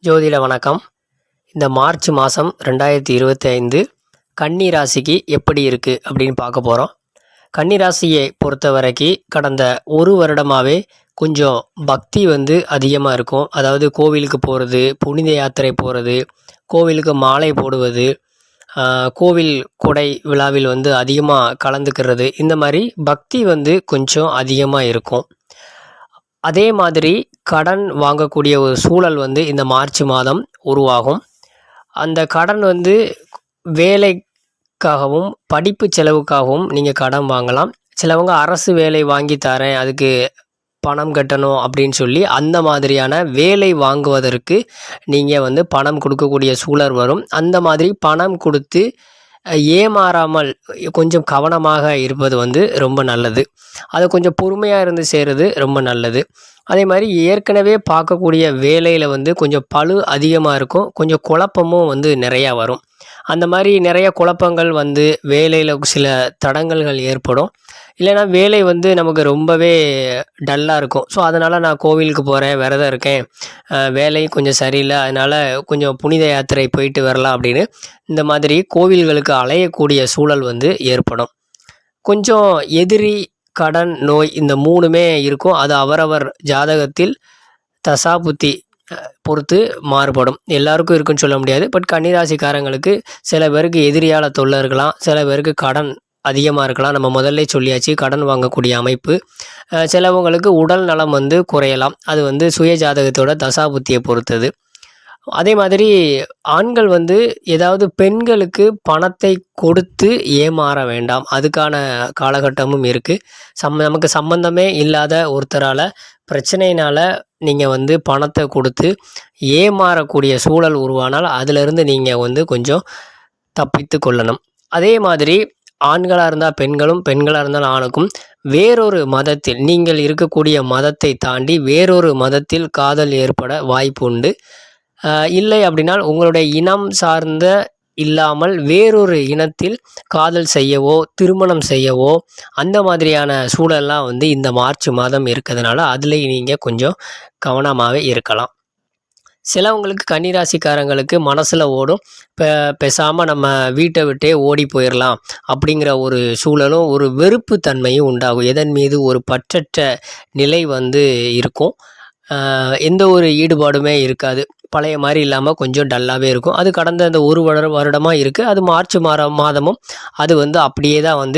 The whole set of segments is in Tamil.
ஜோதிட வணக்கம். இந்த மார்ச் மாதம் 2025 கன்னி ராசிக்கு எப்படி இருக்குது அப்படின்னு பார்க்க போகிறோம். கன்னி ராசியை பொறுத்த வரைக்கும் கடந்த ஒரு வருடமாகவே கொஞ்சம் பக்தி அதிகமாக இருக்கும். அதாவது கோவிலுக்கு போகிறது, புனித யாத்திரை போகிறது, கோவிலுக்கு மாலை போடுவது, கோவில் கொடை விழாவில் அதிகமாக கலந்துக்கிறது, இந்த மாதிரி பக்தி கொஞ்சம் அதிகமாக இருக்கும். அதே மாதிரி கடன் வாங்கக்கூடிய ஒரு சூழல் இந்த மார்ச் மாதம் உருவாகும். அந்த கடன் வேலைக்காகவும் படிப்பு செலவுக்காகவும் நீங்கள் கடன் வாங்கலாம். சிலவங்க அரசு வேலை வாங்கி தரேன், அதுக்கு பணம் கட்டணும் அப்படின்னு சொல்லி அந்த மாதிரியான வேலை வாங்குவதற்கு நீங்கள் பணம் கொடுக்கக்கூடிய சூழல் வரும். அந்த மாதிரி பணம் கொடுத்து ஏமாறாமல் கொஞ்சம் கவனமாக இருப்பது ரொம்ப நல்லது. அது கொஞ்சம் பொறுமையாக இருந்து செய்கிறது ரொம்ப நல்லது. அதே மாதிரி ஏற்கனவே பார்க்கக்கூடிய வேலையில் கொஞ்சம் பளு அதிகமாக இருக்கும், கொஞ்சம் குழப்பமும் நிறையா வரும். அந்த மாதிரி நிறைய குழப்பங்கள் வேலையில் சில தடங்கல்கள் ஏற்படும். இல்லைனா வேலை நமக்கு ரொம்பவே டல்லாக இருக்கும். ஸோ அதனால் நான் கோவிலுக்கு போகிறேன், விரதம் இருக்கேன், வேலையும் கொஞ்சம் சரியில்லை, அதனால் கொஞ்சம் புனித யாத்திரை போயிட்டு வரலாம் அப்படின்னு இந்த மாதிரி கோவில்களுக்கு அலையக்கூடிய சூழல் ஏற்படும். கொஞ்சம் எதிரி, கடன், நோய் இந்த மூணுமே இருக்கும். அது அவரவர் ஜாதகத்தில் தசாபுத்தி பொறுத்து மாறுபடும். எல்லாருக்கும் இருக்குன்னு சொல்ல முடியாது. பட் கன்னிராசிக்காரங்களுக்கு சில பேருக்கு எதிரியால் தொல்லை இருக்கலாம், சில பேருக்கு கடன் அதிகமாக இருக்கலாம். நம்ம முதல்ல சொல்லியாச்சு, கடன் வாங்கக்கூடிய அமைப்பு. சிலவங்களுக்கு உடல் நலம் குறையலாம். அது சுய ஜாதகத்தோட தசாபுத்தியை பொறுத்தது. அதே மாதிரி ஆண்கள் ஏதாவது பெண்களுக்கு பணத்தை கொடுத்து ஏமாற வேண்டாம், அதுக்கான காலகட்டமும் இருக்குது. நமக்கு சம்பந்தமே இல்லாத ஒருத்தரால் பிரச்சனையினால் நீங்கள் பணத்தை கொடுத்து ஏமாறக்கூடிய சூழல் உருவானால் அதிலிருந்து நீங்கள் கொஞ்சம் தப்பித்து கொள்ளணும். அதே மாதிரி ஆண்களாக இருந்தால் பெண்களும், பெண்களாக இருந்தால் ஆணுக்கும் வேறொரு மதத்தில், நீங்கள் இருக்கக்கூடிய மதத்தை தாண்டி வேறொரு மதத்தில் காதல் ஏற்பட வாய்ப்பு உண்டு. இல்லை அப்படின்னால் உங்களுடைய இனம் சார்ந்த இல்லாமல் வேறொரு இனத்தில் காதல் செய்யவோ திருமணம் செய்யவோ அந்த மாதிரியான சூழல்லாம் இந்த மார்ச் மாதம் இருக்கிறதுனால அதில் நீங்கள் கொஞ்சம் கவனமாகவே இருக்கலாம். சிலவங்களுக்கு கன்னிராசிக்காரங்களுக்கு மனசில் ஓடும், பேசாமல் நம்ம வீட்டை விட்டே ஓடி போயிடலாம் அப்படிங்கிற ஒரு சூழலும் ஒரு வெறுப்பு தன்மையும் உண்டாகும். எதன் மீது ஒரு பற்றற்ற நிலை இருக்கும். எந்த ஒரு ஈடுபாடுமே இருக்காது. பழைய மாதிரி இல்லாமல் கொஞ்சம் டல்லாகவே இருக்கும். அது கடந்த அந்த ஒரு வருடமாக இருக்குது. அது மார்ச் மாதமும் அது அப்படியே தான்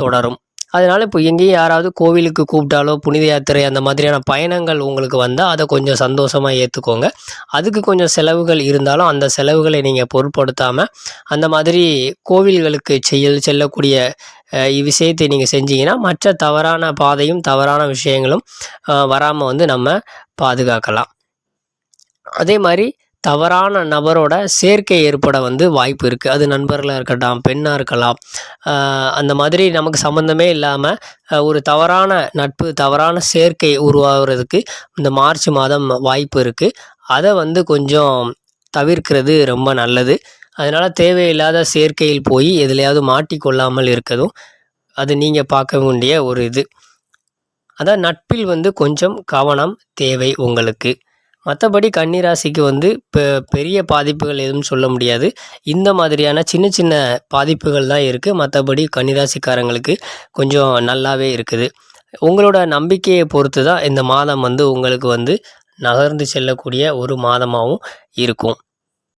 தொடரும். அதனால் இப்போ எங்கேயும் யாராவது கோவிலுக்கு கூப்பிட்டாலோ, புனித யாத்திரை அந்த மாதிரியான பயணங்கள் உங்களுக்கு வந்தால் அதை கொஞ்சம் சந்தோஷமாக ஏற்றுக்கோங்க. அதுக்கு கொஞ்சம் செலவுகள் இருந்தாலும் அந்த செலவுகளை நீங்கள் பொருட்படுத்தாமல் அந்த மாதிரி கோவில்களுக்கு செல்லக்கூடிய விஷயத்தை நீங்கள் செஞ்சீங்கன்னா மற்ற தவறான பாதையும் தவறான விஷயங்களும் வராமல் நம்ம பாதுகாக்கலாம். அதே மாதிரி தவறான நபரோட சேர்க்கை ஏற்பட வாய்ப்பு இருக்குது. அது நண்பர்களாக இருக்கட்டும், பெண்ணாக இருக்கலாம். அந்த மாதிரி நமக்கு சம்மந்தமே இல்லாமல் ஒரு தவறான நட்பு, தவறான சேர்க்கை உருவாகிறதுக்கு இந்த மார்ச் மாதம் வாய்ப்பு இருக்குது. அதை கொஞ்சம் தவிர்க்கிறது ரொம்ப நல்லது. அதனால் தேவையில்லாத சேர்க்கையில் போய் எதுலையாவது மாட்டிக்கொள்ளாமல் இருக்கதும் அது நீங்கள் பார்க்க வேண்டிய ஒரு இது. அதான் நட்பில் கொஞ்சம் கவனம் தேவை உங்களுக்கு. மற்றபடி கன்னிராசிக்கு பெரிய பாதிப்புகள் எதுவும் சொல்ல முடியாது. இந்த மாதிரியான சின்ன சின்ன பாதிப்புகள் தான் இருக்குது. மற்றபடி கன்னிராசிக்காரங்களுக்கு கொஞ்சம் நல்லாவே இருக்குது. உங்களோட நம்பிக்கையை பொறுத்து தான் இந்த மாதம் உங்களுக்கு நகர்ந்து செல்லக்கூடிய ஒரு மாதமாகவும் இருக்கும்.